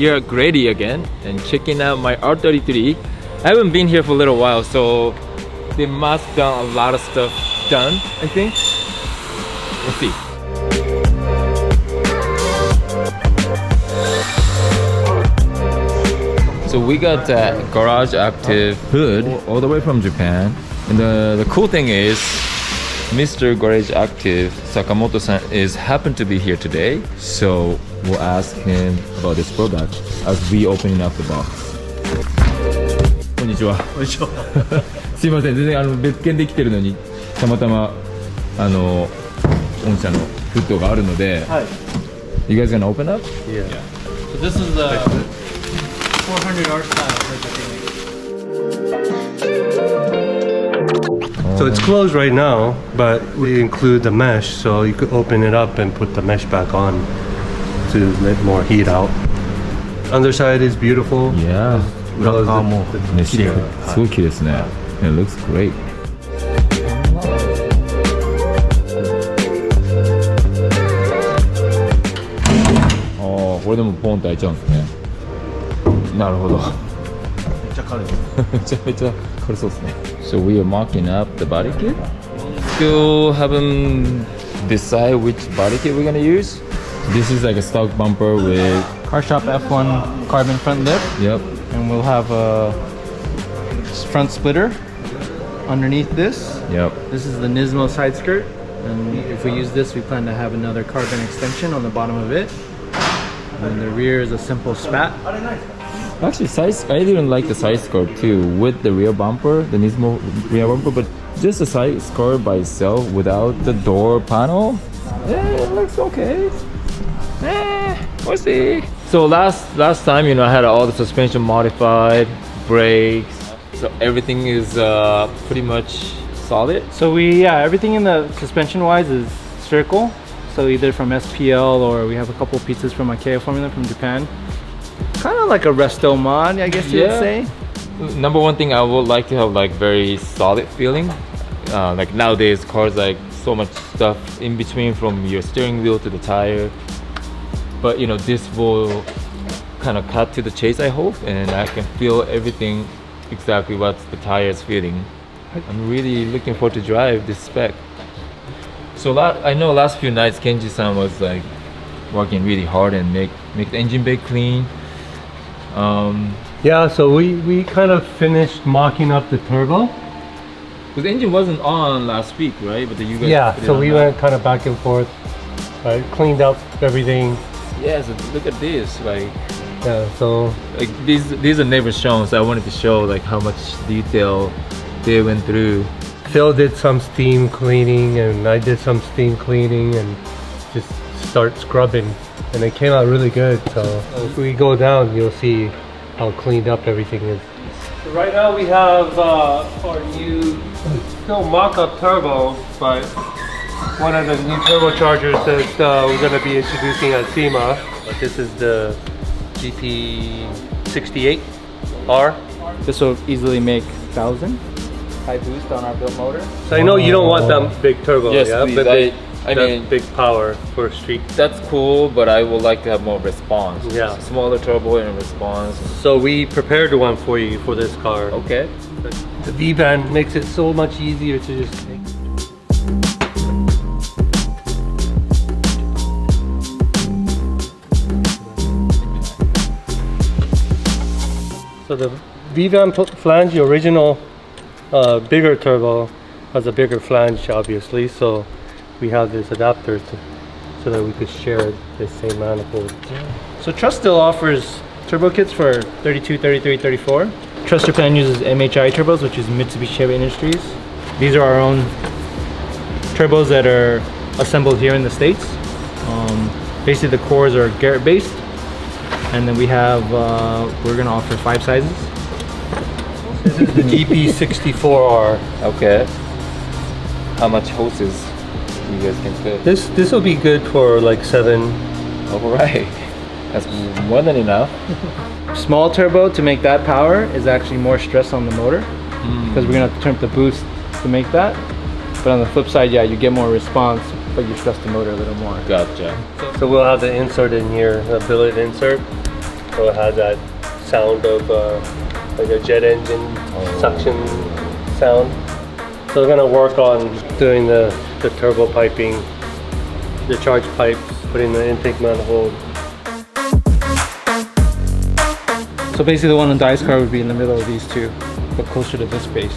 here at Grady again and checking out my R33. I haven't been here for a little while, so they must have done a lot of stuff done, I think. We'll see. So we got that Garage Active hood all the way from Japan. And the cool thing is, Mr. Garage Active Sakamoto-san happened to be here today. So we'll ask him about this product as we opening up the box. こんにちは。こんにちは。すいません、全然別件で来てるのにたまたま御社のフットがあるので。はい。You guys gonna open up? Yeah. So this is the 400 R style. So it's closed right now, but we include the mesh, so you could open it up and put the mesh back on to let more heat out. Underside is beautiful. Yeah. 裏側もね、すごい綺麗ですね。It looks great. これでもポンって開いちゃうんですね。なるほど。めっちゃ軽いです。めちゃめちゃ軽そうですね。So we are marking up the body kit. Still haven't decided which body kit we're gonna use. This is like a stock bumper with Car Shop F1 carbon front lip. Yep. And we'll have a front splitter underneath this. Yep. This is the Nismo side skirt. And if we use this, we plan to have another carbon extension on the bottom of it. And the rear is a simple spat. Actually, I didn't like the side skirt too with the rear bumper, the Nismo rear bumper, but just the side skirt by itself without the door panel, it looks okay. We'll see. So last time, I had all the suspension modified, brakes, so everything is pretty much solid. So everything in the suspension wise is spherical. So either from SPL or we have a couple pieces from IKEA formula from Japan. Kind of like a resto mod, I guess you would say. Number one thing, I would like to have like very solid feeling. Like nowadays, cars like so much stuff in between from your steering wheel to the tire. But this will kind of cut to the chase, I hope, and I can feel everything exactly what the tire is feeling. I'm really looking forward to drive this spec. So I know last few nights Kenji-san was like working really hard and make the engine bay clean. Yeah, so we kind of finished mocking up the turbo. Because the engine wasn't on last week, right? But you guys so we went kind of back and forth, right? Cleaned up everything. Yeah, so look at this, like. Yeah, so like these are never shown, so I wanted to show like how much detail they went through. Phil did some steam cleaning and I did some steam cleaning and just start scrubbing, and it came out really good. So if we go down, you'll see how cleaned up everything is. So right now we have our new still mock-up turbo, but one of the new turbochargers that we're going to be introducing at SEMA. But this is the GP68R. This will easily make 1,000 high boost on our built motor. So I know you don't want that big turbo, yes, yeah? please. But I mean, big power for street. That's cool, but I would like to have more response. Yeah. Smaller turbo and response. So we prepared one for you for this car. Okay. The V-band makes it so much easier to just take. So the V-band flange, the original bigger turbo, has a bigger flange, obviously. So we have this adapter so that we could share the same manifold. So Trust still offers turbo kits for 32, 33, 34. Trust Japan uses MHI turbos, which is Mitsubishi Heavy Industries. These are our own turbos that are assembled here in the States. Basically the cores are Garrett based, and then we have, we're gonna offer 5 sizes. This is the GP64R. Okay. How much hoses you guys can fit? This will be good for like 7. Alright. That's more than enough. Small turbo, to make that power is actually more stress on the motor because we're gonna have to turn up the boost to make that. But on the flip side, yeah, you get more response, but you stress the motor a little more. Gotcha. So we'll have the insert in here, the billet insert. so it has that sound of like a jet engine suction sound. So we're gonna work on doing the turbo piping, the charge pipes, putting the intake manifold. So basically the one in Dai's car would be in the middle of these two, but closer to this base.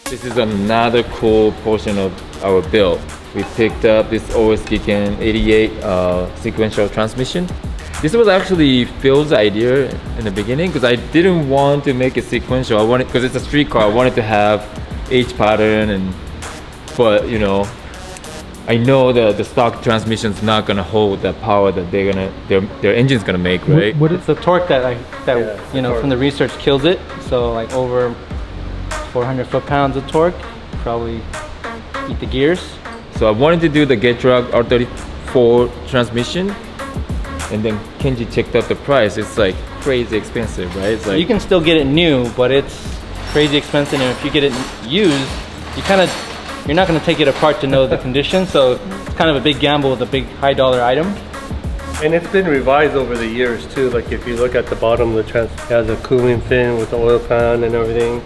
This is another cool portion of our build. We picked up this OSGCAN 88 sequential transmission. This was actually Phil's idea in the beginning because I didn't want to make it sequential. I wanted, because it's a street car, I wanted to have H pattern, but you know, I know that the stock transmission's not gonna hold the power that their engine's gonna make, right? What is the torque that you know, from the research kills it? So like over 400 foot-pounds of torque, probably eat the gears. So I wanted to do the Getrag R34 transmission, and then Kenji checked out the price. It's like crazy expensive, right? It's like, you can still get it new, but it's crazy expensive, and if you get it used, you're not going to take it apart to know the condition, so it's kind of a big gamble with a big high dollar item. And it's been revised over the years too. Like if you look at the bottom of the it has a cooling fin with the oil pan and everything.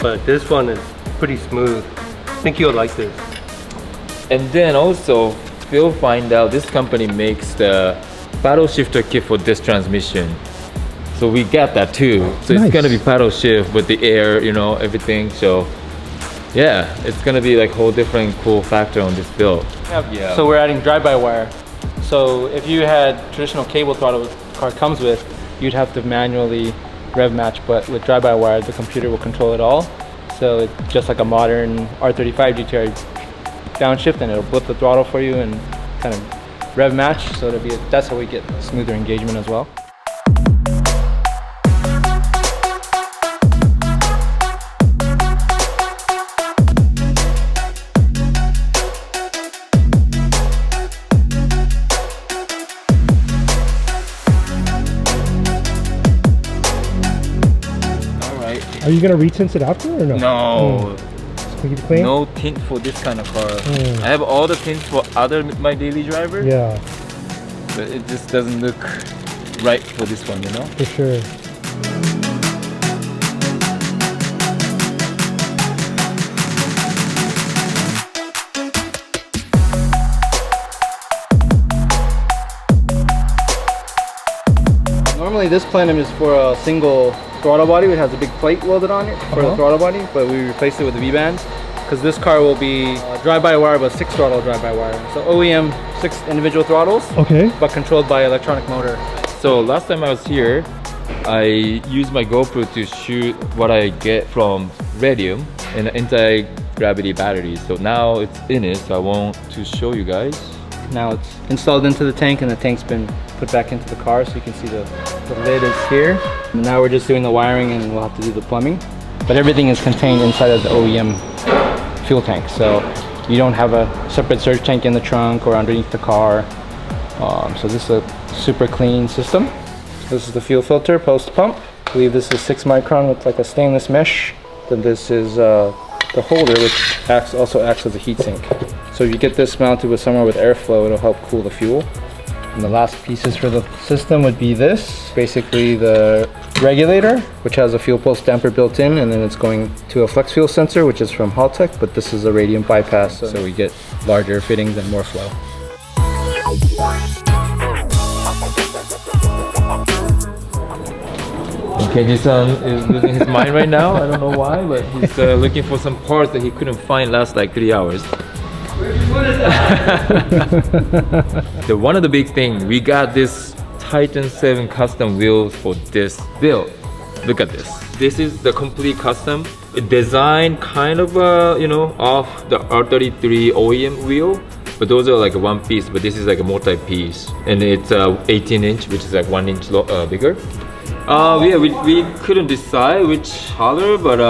But this one is pretty smooth. I think you'll like this. And then also, Phil find out this company makes the paddle shifter kit for this transmission. So we got that too. So Nice. It's gonna be paddle shift with the air, you know, everything. So yeah, it's gonna be like a whole different cool factor on this build. Yeah. So we're adding drive-by-wire. So if you had traditional cable throttle the car comes with, you'd have to manually rev match, but with drive-by-wire, the computer will control it all. So it's just like a modern R35 GTR downshift, and it'll blip the throttle for you and kind of rev match. So that's how we get smoother engagement as well. Are you gonna retint it after or no? no, Keep it clean? no tint for this kind of car. Mm. I have all the tints for other my daily driver, Yeah, but it just doesn't look right for this one, you know? for sure. Normally this plenum is for a single throttle body. It has a big plate welded on it for the throttle body, but we replaced it with the V-bands because this car will be drive-by-wire, but 6 throttle drive-by-wire. So OEM 6 individual throttles, Okay. but controlled by electronic motor. So last time I was here, I used my GoPro to shoot what I get from Radium and an anti-gravity battery. So now it's in it, so I want to show you guys. Now it's installed into the tank, and the tank's been put back into the car, so you can see the lid is here. And now we're just doing the wiring, and we'll have to do the plumbing. But everything is contained inside of the OEM fuel tank, so you don't have a separate surge tank in the trunk or underneath the car. So this is a super clean system. This is the fuel filter post pump. I believe this is 6 micron with like a stainless mesh. Then this is the holder, which also acts as a heat sink. So if you get this mounted with somewhere with airflow, it'll help cool the fuel. And the last pieces for the system would be this, basically the regulator, which has a fuel pulse damper built in, and then it's going to a flex fuel sensor, which is from Haltech, but this is a radium bypass, so we get larger fittings and more flow. Kenji-san is losing his mind right now. I don't know why, but he's looking for some parts that he couldn't find last like 3 hours. One of the big things, we got this Titan 7 custom wheels for this build. Look at this. This is the complete custom. It designed kind of you know, off the R33 OEM wheel, but those are like a one piece, but this is like a multi-piece, and it's 18 inch, which is like 1 inch bigger. Yeah, we couldn't decide which color, but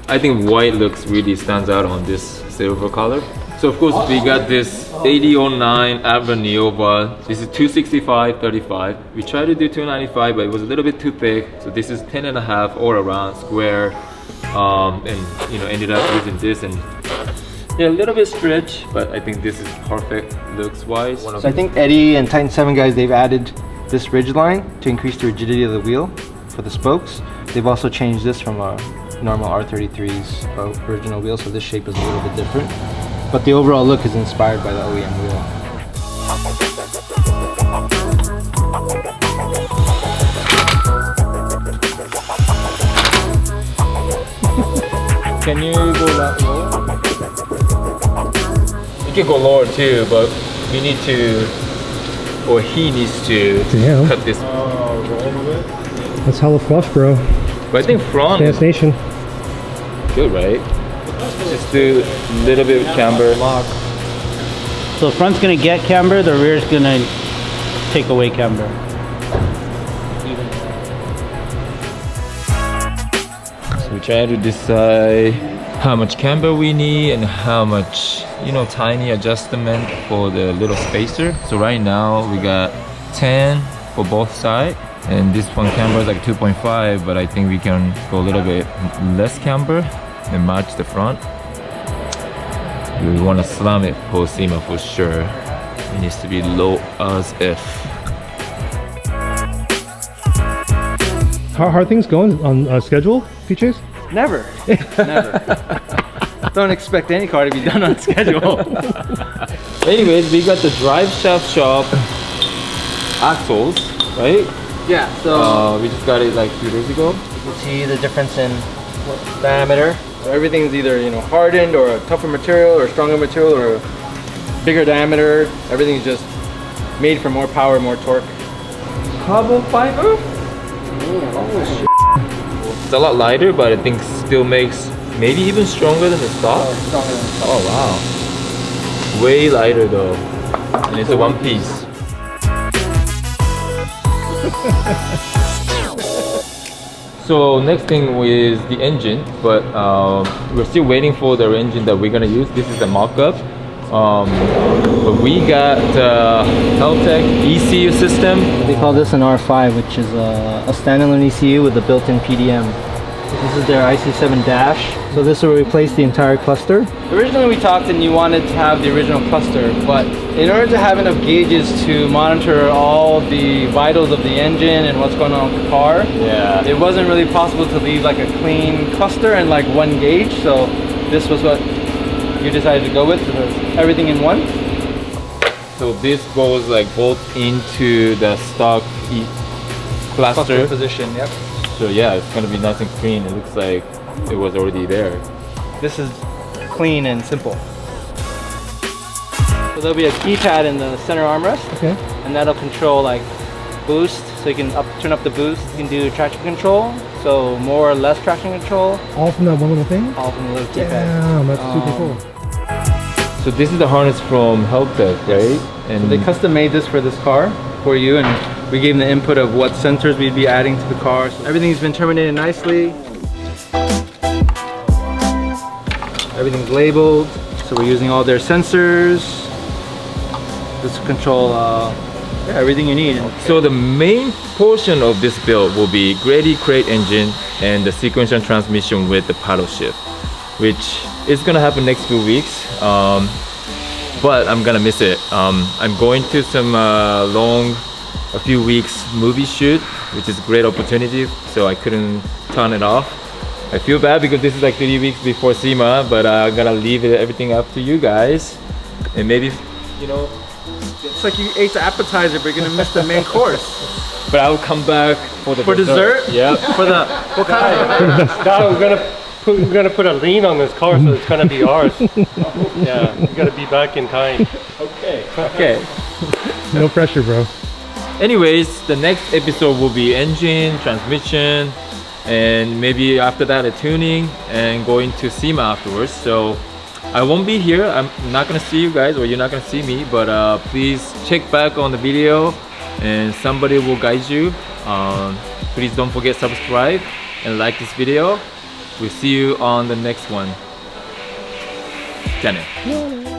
I think white looks really stands out on this silver color. So of course we got this 8009 Avra Neova. This is 265/35. We tried to do 295, but it was a little bit too thick. So this is 10.5 all around square, and you know, ended up using this. And Yeah, a little bit stretch, but I think this is perfect looks wise. So I think Eddie and Titan 7 guys, they've added this ridge line to increase the rigidity of the wheel for the spokes. They've also changed this from a normal R33's original wheel, so this shape is a little bit different. But the overall look is inspired by the OEM wheel. Can you go that low? You can go lower too, but we need to, or he needs to Damn. cut this. That's hella flush, bro. But I think front Dance Nation. good, right? Just do a little bit of camber lock. So the front's gonna get camber, the rear's gonna take away camber. So we try to decide how much camber we need and how much, tiny adjustment for the little spacer. So right now we got 10 for both sides, and this one camber is like 2.5, but I think we can go a little bit less camber and match the front. We want to slam it for SEMA for sure. It needs to be low as if. How are things going on schedule, PJs? Never. Never. Don't expect any car to be done on schedule. Anyways, we got the drive shaft shop axles, right? Yeah, so We just got it like 2 days ago. you can see the difference in diameter. So everything's either hardened or a tougher material or stronger material or a bigger diameter. Everything's just made for more power, more torque. Carbon fiber? It's a lot lighter, but I think still makes maybe even stronger than the stock. Stronger than Oh wow. Way lighter though. And it's a one piece. So next thing is the engine, but we're still waiting for the engine that we're gonna use. This is a mock-up. But we got Heltec ECU system. They call this an R5, which is a standalone ECU with a built-in PDM. This is their IC7 dash. So this will replace the entire cluster. Originally we talked and you wanted to have the original cluster, but in order to have enough gauges to monitor all the vitals of the engine and what's going on with the car, it wasn't really possible to leave like a clean cluster and like one gauge. So this was what you decided to go with, so everything in one. So this goes like both into the stock cluster position, yep. So yeah, it's gonna be nice and clean. It looks like it was already there. This is clean and simple. So there'll be a keypad in the center armrest, Okay. and that'll control like boost, so you can turn up the boost. You can do traction control, so more or less traction control, All from that one little thing? all from the little keypad. Damn, that's super cool. So this is the harness from Heltec, right? And They custom made this for this car for you, and we gave them the input of what sensors we'd be adding to the car. So everything's been terminated nicely. Everything's labeled, so we're using all their sensors. This will control everything you need. so the main portion of this build will be Grady crate engine and the sequential transmission with the paddle shift, which is gonna happen next few weeks. But I'm gonna miss it. I'm going to some a few weeks movie shoot, which is a great opportunity, so I couldn't turn it off. I feel bad because this is like 3 weeks before SEMA, but I'm gonna leave everything up to you guys, and maybe It's like you ate the appetizer, but you're gonna miss the main course. but I'll come back for the dessert? Yeah. For the what kind of? No, we're gonna put a lien on this car, so it's gonna be ours. Yeah, we gotta be back in time. Okay. No pressure, bro. Anyways, the next episode will be engine, transmission, and maybe after that a tuning and going to SEMA afterwards. So I won't be here. I'm not gonna see you guys, or you're not gonna see me, but please check back on the video and somebody will guide you. Please don't forget subscribe and like this video. We'll see you on the next one. じゃあね。